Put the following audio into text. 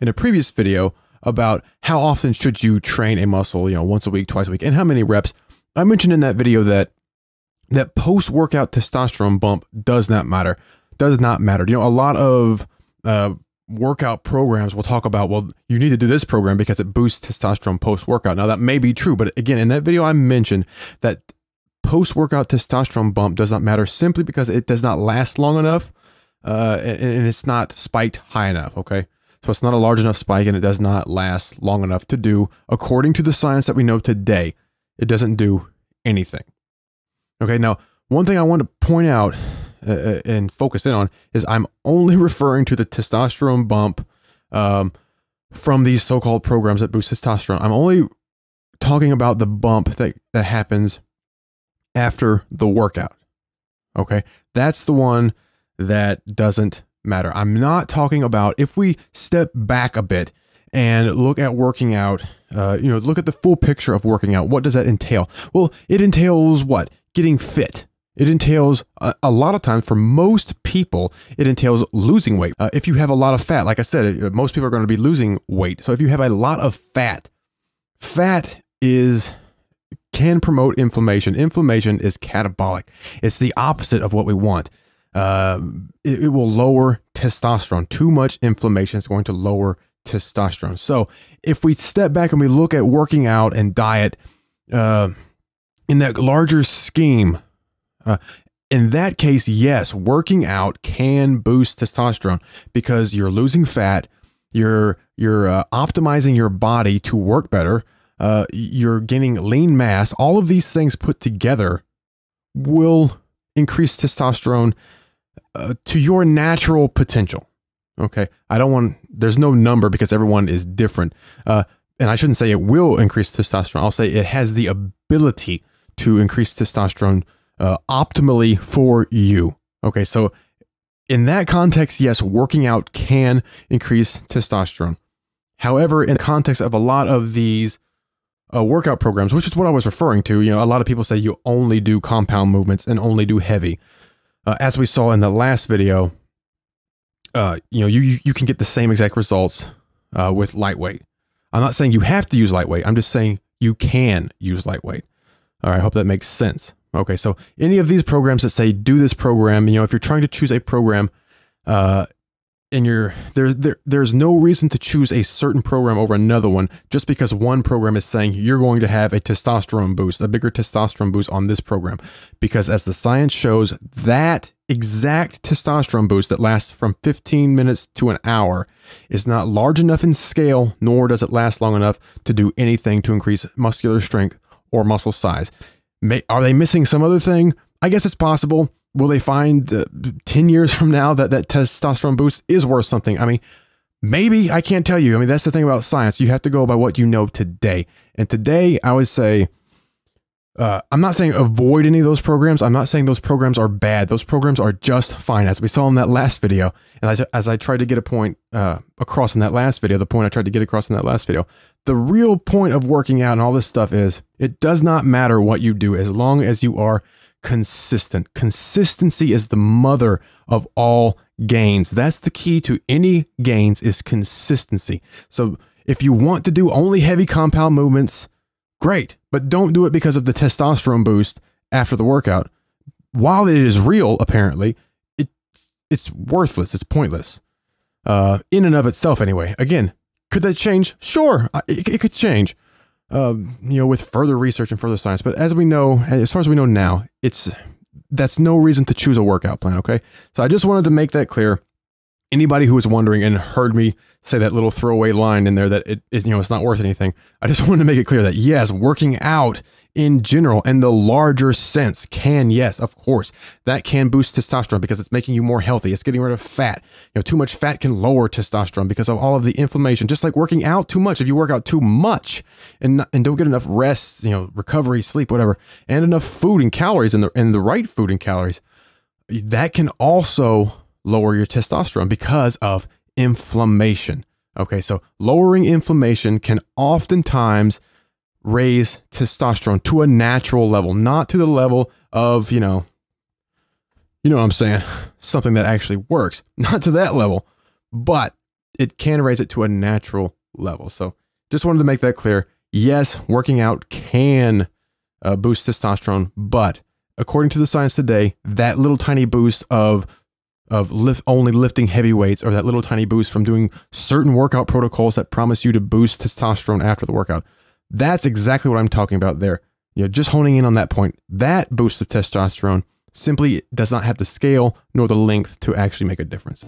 in a previous video about how often should you train a muscle, once a week, twice a week, and how many reps. I mentioned in that video that post-workout testosterone bump does not matter. Does not matter. A lot of workout programs will talk about, well, you need to do this program because it boosts testosterone post-workout. Now, that may be true, but again, in that video, I mentioned that post-workout testosterone bump does not matter simply because it does not last long enough, and it's not spiked high enough, okay? So it's not a large enough spike, and it does not last long enough to do, according to the science that we know today, it doesn't do anything. Okay, now, one thing I want to point out and focus in on is I'm only referring to the testosterone bump from these so-called programs that boost testosterone. I'm only talking about the bump that happens after the workout. Okay, that's the one that doesn't matter. I'm not talking about, if we step back a bit and look at working out, look at the full picture of working out. What does that entail? Well, it entails what? Getting fit. It entails, a lot of times, for most people, it entails losing weight. If you have a lot of fat, like I said, most people are going to be losing weight. So if you have a lot of fat, can promote inflammation. Inflammation is catabolic. It's the opposite of what we want. It will lower testosterone. Too much inflammation is going to lower testosterone. So if we step back and we look at working out and diet in that larger scheme, in that case, yes, working out can boost testosterone because you're losing fat, you're optimizing your body to work better, you're gaining lean mass. All of these things put together will increase testosterone to your natural potential. Okay, there's no number because everyone is different. And I shouldn't say it will increase testosterone. I'll say it has the ability to increase testosterone optimally for you. Okay, so in that context, yes, working out can increase testosterone. However, in the context of a lot of these workout programs, which is what I was referring to, a lot of people say you only do compound movements and only do heavy. As we saw in the last video, you can get the same exact results with lightweight. I'm not saying you have to use lightweight. I'm just saying you can use lightweight. All right, I hope that makes sense. Okay, so any of these programs that say do this program, if you're trying to choose a program, and there's no reason to choose a certain program over another one just because one program is saying you're going to have a testosterone boost, a bigger testosterone boost on this program. Because as the science shows, that exact testosterone boost that lasts from 15 minutes to an hour is not large enough in scale, nor does it last long enough to do anything to increase muscular strength or muscle size. Are they missing some other thing? I guess it's possible. Will they find 10 years from now that testosterone boost is worth something? I mean, maybe. I can't tell you. I mean, that's the thing about science. You have to go by what you know today. And today, I would say, I'm not saying avoid any of those programs. I'm not saying those programs are bad. Those programs are just fine, as we saw in that last video. And as I tried to get a point across in that last video, the point I tried to get across in that last video, the real point of working out and all this stuff is it does not matter what you do as long as you are consistent. Consistency is the mother of all gains. That's the key to any gains, is consistency. So if you want to do only heavy compound movements, great, but don't do it because of the testosterone boost after the workout. While it is real, apparently, it's worthless. It's pointless. In and of itself, anyway. Again, could that change? Sure, it could change. With further research and further science. But as we know, as far as we know now, that's no reason to choose a workout plan, okay? So I just wanted to make that clear. Anybody who was wondering and heard me say that little throwaway line in there that it's not worth anything, I just wanted to make it clear that yes, working out in general and the larger sense can, yes, of course, that can boost testosterone because it's making you more healthy. It's getting rid of fat. Too much fat can lower testosterone because of all of the inflammation. Just like working out too much, if you work out too much and don't get enough rest, recovery, sleep, whatever, and enough food and calories and the right food and calories, that can also lower your testosterone because of inflammation. Okay, so lowering inflammation can oftentimes raise testosterone to a natural level, not to the level of, you know what I'm saying, something that actually works, not to that level, but it can raise it to a natural level. So just wanted to make that clear. Yes, working out can boost testosterone, but according to the science today, that little tiny boost of only lifting heavy weights, or that little tiny boost from doing certain workout protocols that promise you to boost testosterone after the workout, that's exactly what I'm talking about there. You know, just honing in on that point, that boost of testosterone simply does not have the scale nor the length to actually make a difference.